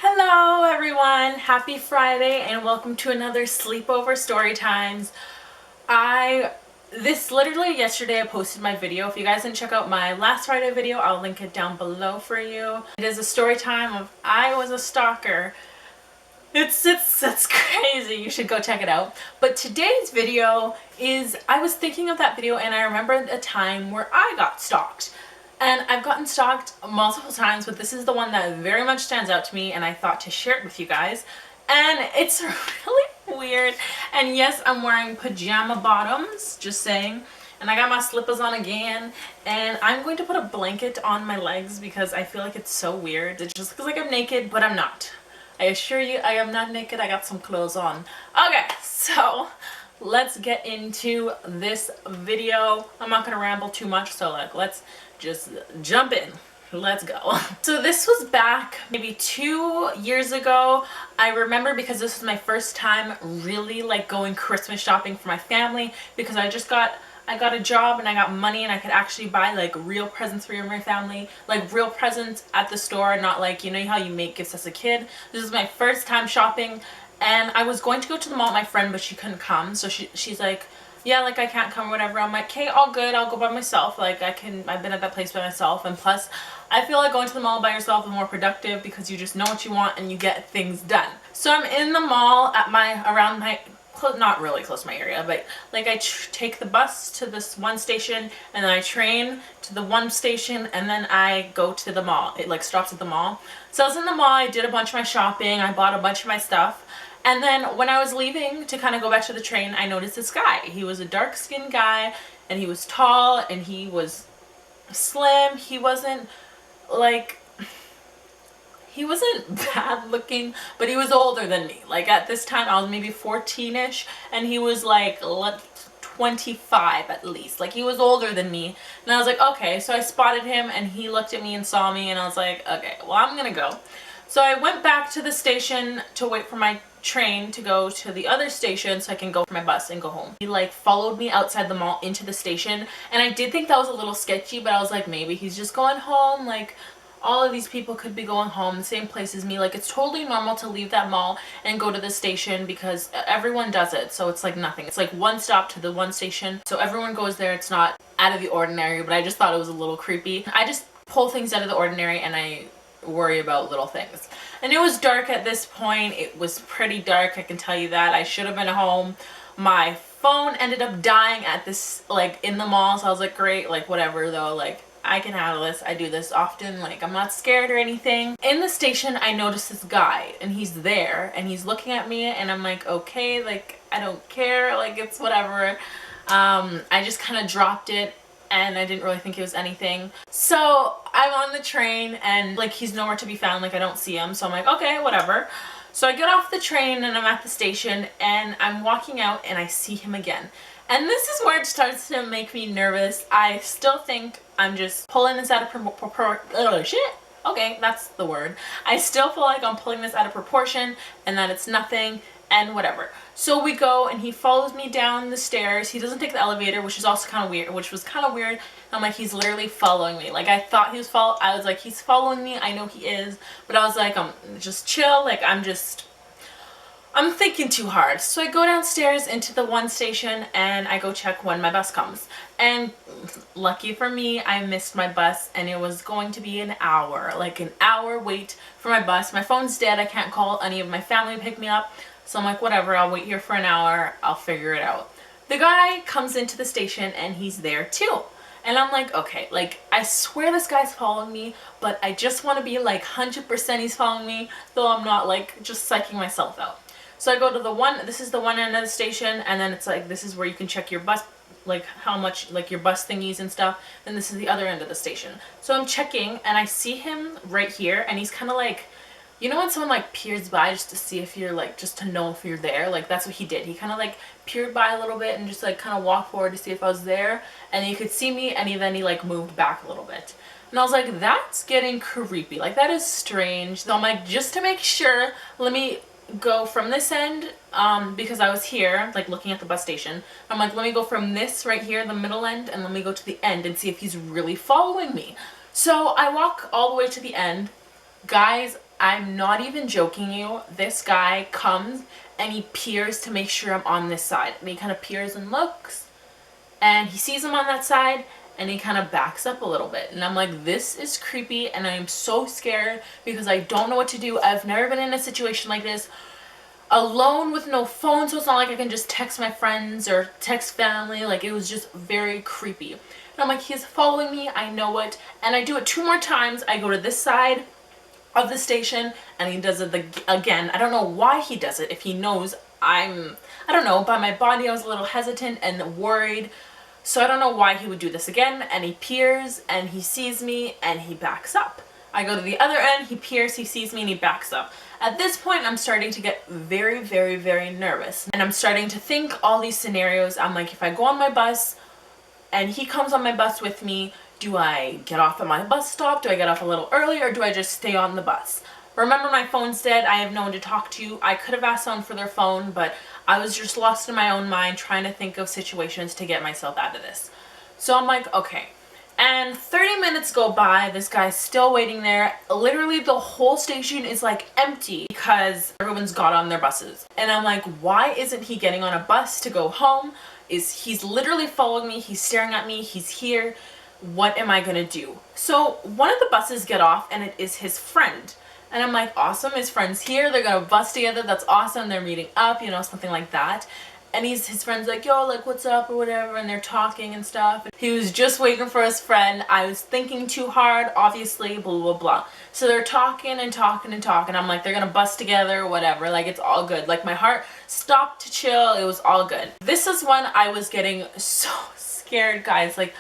Hello everyone, happy Friday and welcome to another Sleepover Story Times. This literally yesterday I posted my video. If you guys didn't check out my last Friday video, I'll link it down below for you. It is a story time of I was a stalker. It's crazy. You should go check it out. But today's video is, I was thinking of that video and I remembered a time where I got stalked. And I've gotten stalked multiple times, but this is the one that very much stands out to me and I thought to share it with you guys. And it's really weird. And yes, I'm wearing pajama bottoms, just saying. And I got my slippers on again. And I'm going to put a blanket on my legs because I feel like it's so weird. It just looks like I'm naked, but I'm not. I assure you, I am not naked. I got some clothes on. Okay, so let's get into this video. I'm not going to ramble too much, so let's just jump in. Let's go. So this was back maybe 2 years ago. I remember because this was my first time really going Christmas shopping for my family, because I got a job and I got money and I could actually buy real presents for my family, real presents at the store, not you know how you make gifts as a kid. This is my first time shopping and I was going to go to the mall with my friend, but she couldn't come, so she's like, yeah, I can't come or whatever. I'm like, okay, all good, I'll go by myself. I've been at that place by myself, and plus I feel like going to the mall by yourself is more productive because you just know what you want and you get things done. So I'm in the mall at not really close to my area, but I take the bus to this one station and then I train to the one station and then I go to the mall. It stops at the mall. So I was in the mall, I did a bunch of my shopping, I bought a bunch of my stuff. And then when I was leaving to kind of go back to the train, I noticed this guy. He was a dark-skinned guy and he was tall and he was slim. He wasn't bad looking, but he was older than me. At this time I was maybe 14ish and he was 25 at least. He was older than me. And I was like, okay. So I spotted him and he looked at me and saw me and I was like, okay, well, I'm gonna go. So I went back to the station to wait for my train to go to the other station so I can go for my bus and go home. He followed me outside the mall into the station, and I did think that was a little sketchy, but I was like, maybe he's just going home. All of these people could be going home the same place as me. It's totally normal to leave that mall and go to the station because everyone does it. So it's nothing. It's one stop to the one station. So everyone goes there. It's not out of the ordinary, but I just thought it was a little creepy. I just pull things out of the ordinary and I worry about little things. And it was dark at this point. It was pretty dark, I can tell you that. I should have been home. My phone ended up dying at this in the mall, so I was like, great, whatever though, I can handle this. I do this often. I'm not scared or anything. In the station, I noticed this guy and he's there and he's looking at me and I'm like, okay, I don't care, it's whatever. I just kind of dropped it and I didn't really think it was anything. So I'm on the train and he's nowhere to be found. I don't see him. So I'm like, okay, whatever. So I get off the train and I'm at the station and I'm walking out and I see him again. And this is where it starts to make me nervous. I still think I'm just pulling this out of shit. Okay, that's the word. I still feel like I'm pulling this out of proportion and that it's nothing and whatever. So we go and he follows me down the stairs. He doesn't take the elevator, which was kind of weird. I'm like, he's literally following me. I thought he was I was like, he's following me. I know he is, but I was like, just chill. I'm thinking too hard. So I go downstairs into the one station and I go check when my bus comes. And lucky for me, I missed my bus and it was going to be an hour, an hour wait for my bus. My phone's dead. I can't call any of my family to pick me up. So I'm like, whatever, I'll wait here for an hour. I'll figure it out. The guy comes into the station and he's there too. And I'm like, okay, I swear this guy's following me, but I just want to be 100% he's following me, though I'm not just psyching myself out. So I go to this is the one end of the station, and then it's this is where you can check your bus, how much, your bus thingies and stuff. Then this is the other end of the station. So I'm checking, and I see him right here, and he's kind of you know when someone peers by just to see if you're just to know if you're there? That's what he did. He kind of peered by a little bit and just kind of walked forward to see if I was there, and he could see me, and then he moved back a little bit. And I was like, that's getting creepy. That is strange. So I'm like, just to make sure, let me go from this end, because I was here looking at the bus station. I'm like, let me go from this right here, the middle end, and let me go to the end and see if he's really following me. So I walk all the way to the end. Guys, I'm not even joking you. This guy comes and he peers to make sure I'm on this side. And he kind of peers and looks. And he sees him on that side. And he kind of backs up a little bit. And I'm like, this is creepy. And I am so scared because I don't know what to do. I've never been in a situation like this. Alone with no phone. So it's not like I can just text my friends or text family. Like, it was just very creepy. And I'm like, he's following me. I know it. And I do it 2 more times. I go to this side of the station and he does it again. I don't know why he does it. If he knows I don't know, by my body I was a little hesitant and worried. So I don't know why he would do this again. And he peers and he sees me and he backs up. I go to the other end, he peers, he sees me and he backs up. At this point I'm starting to get very, very, very nervous. And I'm starting to think all these scenarios. I'm like, if I go on my bus and he comes on my bus with me, do I get off at my bus stop? Do I get off a little early or do I just stay on the bus? Remember, my phone's dead. I have no one to talk to. I could have asked someone for their phone, but I was just lost in my own mind trying to think of situations to get myself out of this. So I'm like, okay. And 30 minutes go by. This guy's still waiting there. Literally the whole station is like empty because everyone's got on their buses. And I'm like, why isn't he getting on a bus to go home? He's literally following me. He's staring at me. He's here. What am I gonna do? So one of the buses get off and it is his friend. And I'm like, awesome, his friend's here. They're gonna bus together. That's awesome. They're meeting up, you know, something like that. And his friend's like, yo, like, what's up or whatever. And they're talking and stuff. He was just waiting for his friend. I was thinking too hard, obviously, blah, blah, blah. So they're talking and talking and talking. I'm like, they're gonna bus together, whatever. Like, it's all good. Like, my heart stopped to chill. It was all good. This is when I was getting so scared, guys. Like,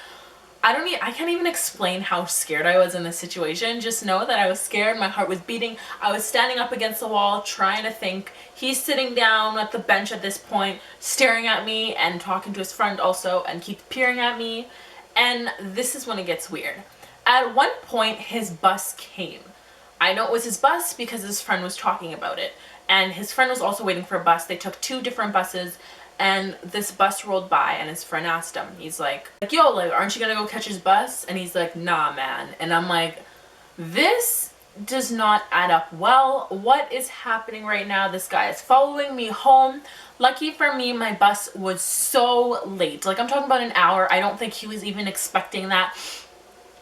I can't even explain how scared I was in this situation. Just know that I was scared. My heart was beating. I was standing up against the wall trying to think. He's sitting down at the bench at this point, staring at me and talking to his friend also, and keeps peering at me. And this is when it gets weird. At one point, his bus came. I know it was his bus because his friend was talking about it. And his friend was also waiting for a bus. They took 2 different buses. And this bus rolled by and his friend asked him, he's like, yo, like, aren't you gonna go catch his bus? And he's like, nah, man. And I'm like, this does not add up well. What is happening right now? This guy is following me home. Lucky for me, my bus was so late. Like, I'm talking about an hour. I don't think he was even expecting that.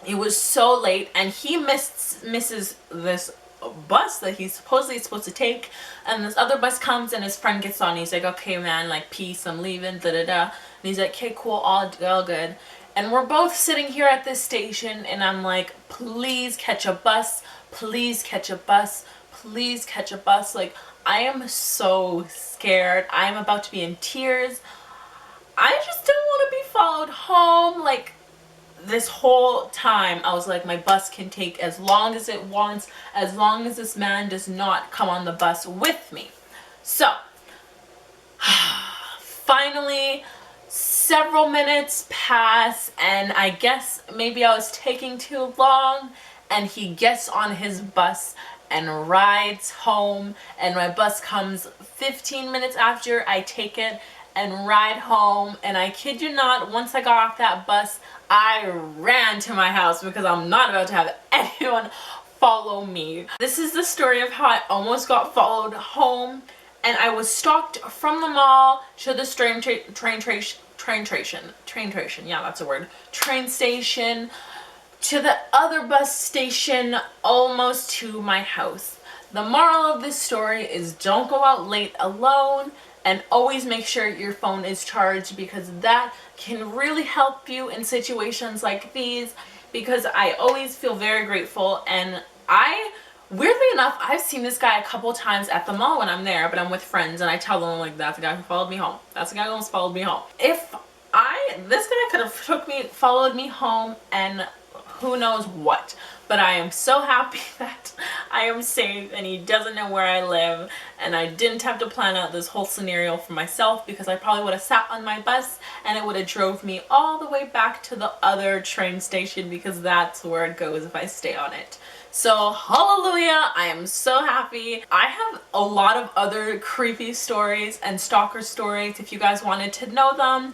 It was so late and he misses this bus that he's supposedly supposed to take, and this other bus comes and his friend gets on. He's like, okay, man, like, peace, I'm leaving, da da da. And he's like, okay, cool, all good. And we're both sitting here at this station and I'm like, please catch a bus, please catch a bus, please catch a bus. Like, I am so scared. I'm about to be in tears. I just don't want to be followed home. Like, this whole time I was like, my bus can take as long as it wants, as long as this man does not come on the bus with me. So finally several minutes pass and I guess maybe I was taking too long, and he gets on his bus and rides home, and my bus comes 15 minutes after I take it and ride home. And I kid you not, once I got off that bus, I ran to my house because I'm not about to have anyone follow me. This is the story of how I almost got followed home, and I was stalked from the mall to the train station, to the other bus station, almost to my house. The moral of this story is don't go out late alone, and always make sure your phone is charged, because that can really help you in situations like these. Because I always feel very grateful, and weirdly enough, I've seen this guy a couple times at the mall when I'm there, but I'm with friends and I tell them, like, that's the guy who followed me home. That's the guy who almost followed me home. This guy could have followed me home and who knows what. But I am so happy that I am safe and he doesn't know where I live, and I didn't have to plan out this whole scenario for myself, because I probably would have sat on my bus and it would have drove me all the way back to the other train station, because that's where it goes if I stay on it. So hallelujah, I am so happy. I have a lot of other creepy stories and stalker stories if you guys wanted to know them.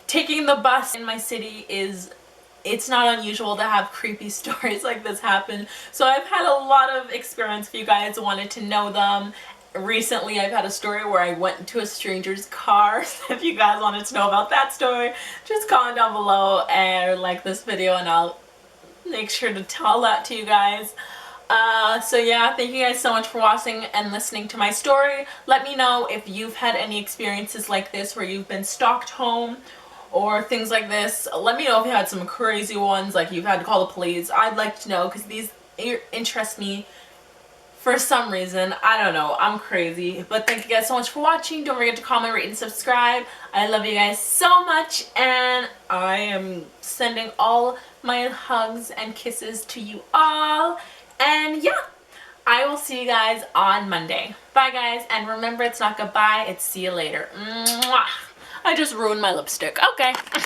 Taking the bus in my city is it's not unusual to have creepy stories like this happen. So I've had a lot of experience if you guys wanted to know them. Recently I've had a story where I went into a stranger's car. So if you guys wanted to know about that story, just comment down below and like this video and I'll make sure to tell that to you guys. So yeah, thank you guys so much for watching and listening to my story. Let me know if you've had any experiences like this where you've been stalked home or things like this. Let me know if you had some crazy ones, like you've had to call the police. I'd like to know because these interest me for some reason. I don't know, I'm crazy. But thank you guys so much for watching. Don't forget to comment, rate, and subscribe. I love you guys so much, and I am sending all my hugs and kisses to you all. And yeah, I will see you guys on Monday. Bye guys, and remember, it's not goodbye, it's see you later. Mwah. I just ruined my lipstick. Okay.